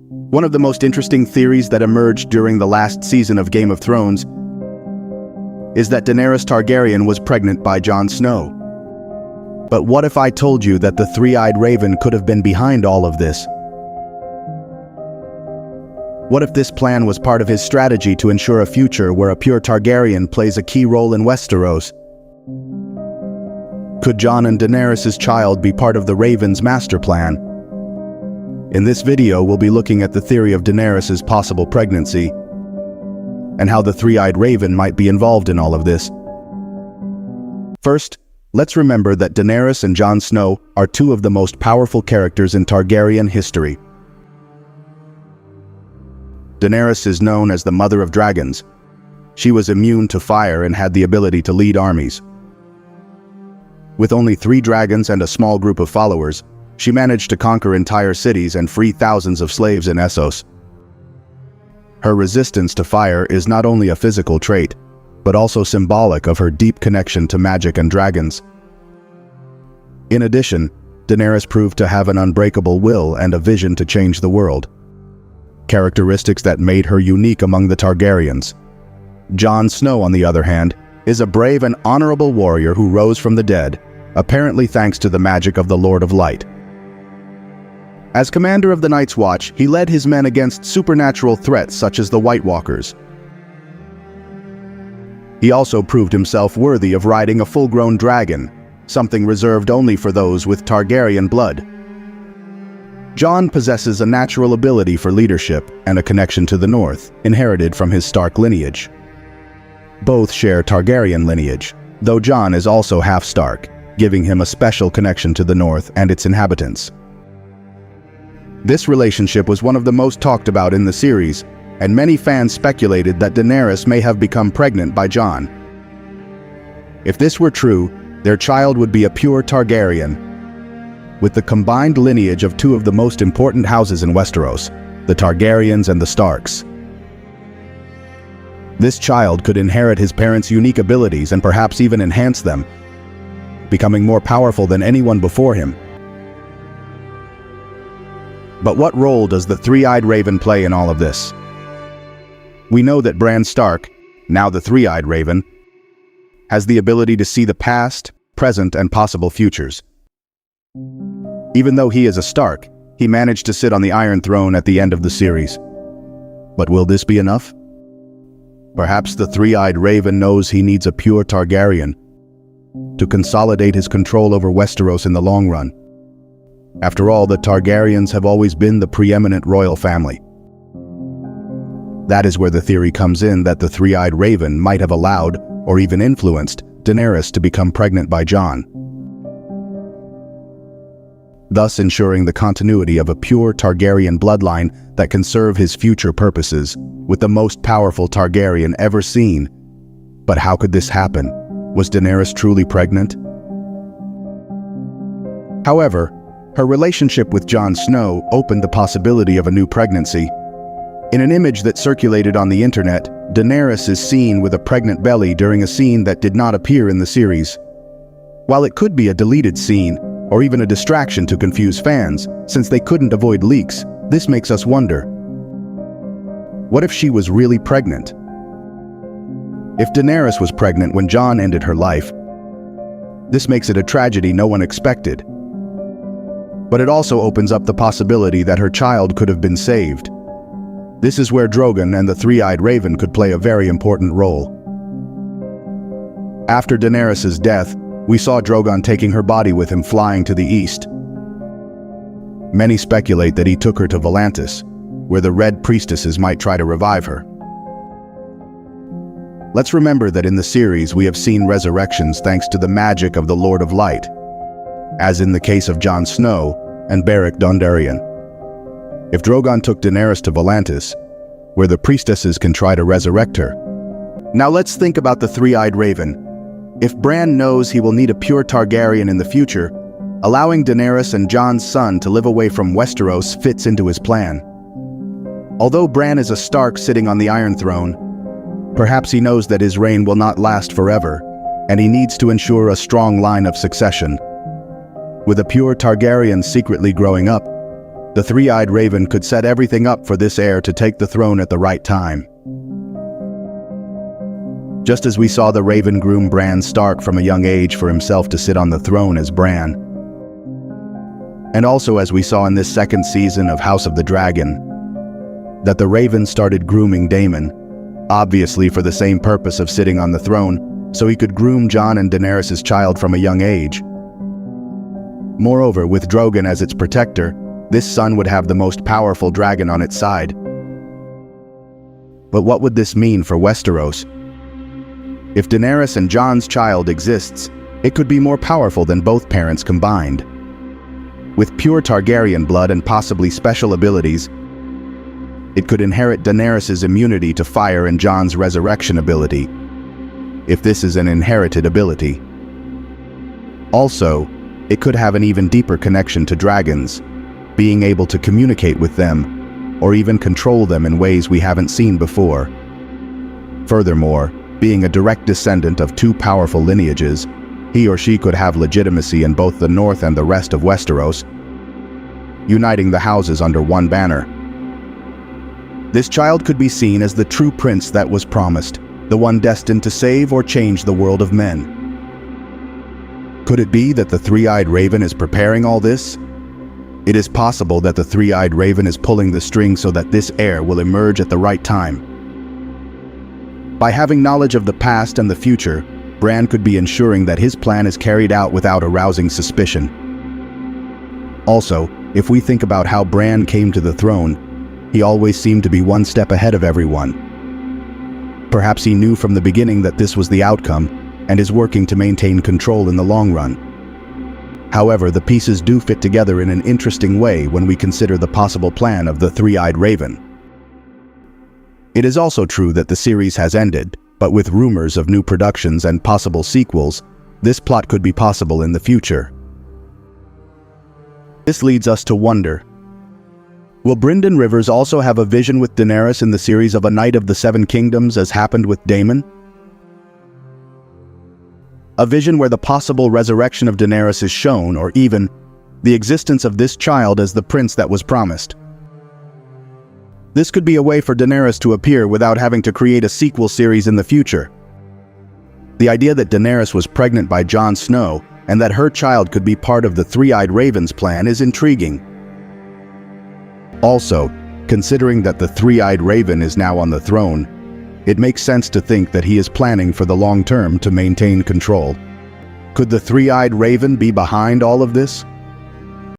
One of the most interesting theories that emerged during the last season of Game of Thrones is that Daenerys Targaryen was pregnant by Jon Snow. But what if I told you that the three-eyed raven could have been behind all of this? What if this plan was part of his strategy to ensure a future where a pure Targaryen plays a key role in Westeros? Could Jon and Daenerys' child be part of the Raven's master plan? In this video, we'll be looking at the theory of Daenerys' possible pregnancy and how the three-eyed raven might be involved in all of this. First, let's remember that Daenerys and Jon Snow are two of the most powerful characters in Targaryen history. Daenerys is known as the Mother of Dragons. She was immune to fire and had the ability to lead armies. With only 3 dragons and a small group of followers, she managed to conquer entire cities and free thousands of slaves in Essos. Her resistance to fire is not only a physical trait, but also symbolic of her deep connection to magic and dragons. In addition, Daenerys proved to have an unbreakable will and a vision to change the world, characteristics that made her unique among the Targaryens. Jon Snow, on the other hand, is a brave and honorable warrior who rose from the dead, apparently thanks to the magic of the Lord of Light. As commander of the Night's Watch, he led his men against supernatural threats such as the White Walkers. He also proved himself worthy of riding a full-grown dragon, something reserved only for those with Targaryen blood. Jon possesses a natural ability for leadership and a connection to the North, inherited from his Stark lineage. Both share Targaryen lineage, though Jon is also half Stark, giving him a special connection to the North and its inhabitants. This relationship was one of the most talked about in the series, and many fans speculated that Daenerys may have become pregnant by Jon. If this were true, their child would be a pure Targaryen, with the combined lineage of 2 of the most important houses in Westeros, the Targaryens and the Starks. This child could inherit his parents' unique abilities and perhaps even enhance them, becoming more powerful than anyone before him. But what role does the three-eyed raven play in all of this? We know that Bran Stark, now the three-eyed raven, has the ability to see the past, present, and possible futures. Even though he is a Stark, he managed to sit on the Iron Throne at the end of the series. But will this be enough? Perhaps the three-eyed raven knows he needs a pure Targaryen to consolidate his control over Westeros in the long run. After all, the Targaryens have always been the preeminent royal family. That is where the theory comes in that the three-eyed raven might have allowed, or even influenced, Daenerys to become pregnant by Jon, thus ensuring the continuity of a pure Targaryen bloodline that can serve his future purposes, with the most powerful Targaryen ever seen. But how could this happen? Was Daenerys truly pregnant? However, her relationship with Jon Snow opened the possibility of a new pregnancy. In an image that circulated on the internet, Daenerys is seen with a pregnant belly during a scene that did not appear in the series. While it could be a deleted scene, or even a distraction to confuse fans, since they couldn't avoid leaks, this makes us wonder. What if she was really pregnant? If Daenerys was pregnant when Jon ended her life, this makes it a tragedy no one expected. But it also opens up the possibility that her child could have been saved. This is where Drogon and the three-eyed raven could play a very important role. After Daenerys' death, we saw Drogon taking her body with him flying to the east. Many speculate that he took her to Volantis, where the Red Priestesses might try to revive her. Let's remember that in the series we have seen resurrections thanks to the magic of the Lord of Light, as in the case of Jon Snow and Beric Dondarrion. If Drogon took Daenerys to Volantis, where the priestesses can try to resurrect her. Now let's think about the three-eyed raven. If Bran knows he will need a pure Targaryen in the future, allowing Daenerys and Jon's son to live away from Westeros fits into his plan. Although Bran is a Stark sitting on the Iron Throne, perhaps he knows that his reign will not last forever, and he needs to ensure a strong line of succession. With a pure Targaryen secretly growing up, The three-eyed raven could set everything up for this heir to take the throne at the right time. Just as we saw the raven groom Bran Stark from a young age for himself to sit on the throne as Bran. And also as we saw in this second season of House of the Dragon, that the raven started grooming Daemon, obviously for the same purpose of sitting on the throne, so he could groom Jon and Daenerys' child from a young age. Moreover, with Drogon as its protector, this son would have the most powerful dragon on its side. But what would this mean for Westeros? If Daenerys and Jon's child exists, it could be more powerful than both parents combined. With pure Targaryen blood and possibly special abilities, it could inherit Daenerys' immunity to fire and Jon's resurrection ability, if this is an inherited ability. Also, it could have an even deeper connection to dragons, being able to communicate with them, or even control them in ways we haven't seen before. Furthermore, being a direct descendant of two powerful lineages, he or she could have legitimacy in both the North and the rest of Westeros, uniting the houses under one banner. This child could be seen as the true prince that was promised, the one destined to save or change the world of men. Could it be that the three-eyed raven is preparing all this? It is possible that the three-eyed raven is pulling the string so that this heir will emerge at the right time. By having knowledge of the past and the future, Bran could be ensuring that his plan is carried out without arousing suspicion. Also, if we think about how Bran came to the throne, he always seemed to be one step ahead of everyone. Perhaps he knew from the beginning that this was the outcome, and is working to maintain control in the long run. However, the pieces do fit together in an interesting way when we consider the possible plan of the three-eyed raven. It is also true that the series has ended, but with rumors of new productions and possible sequels, this plot could be possible in the future. This leads us to wonder, will Brynden Rivers also have a vision with Daenerys in the series of a Knight of the Seven Kingdoms as happened with Daemon? A vision where the possible resurrection of Daenerys is shown, or even the existence of this child as the prince that was promised. This could be a way for Daenerys to appear without having to create a sequel series in the future. The idea that Daenerys was pregnant by Jon Snow and that her child could be part of the Three-Eyed Raven's plan is intriguing. Also, considering that the Three-Eyed Raven is now on the throne, it makes sense to think that he is planning for the long term to maintain control. Could the Three-Eyed Raven be behind all of this?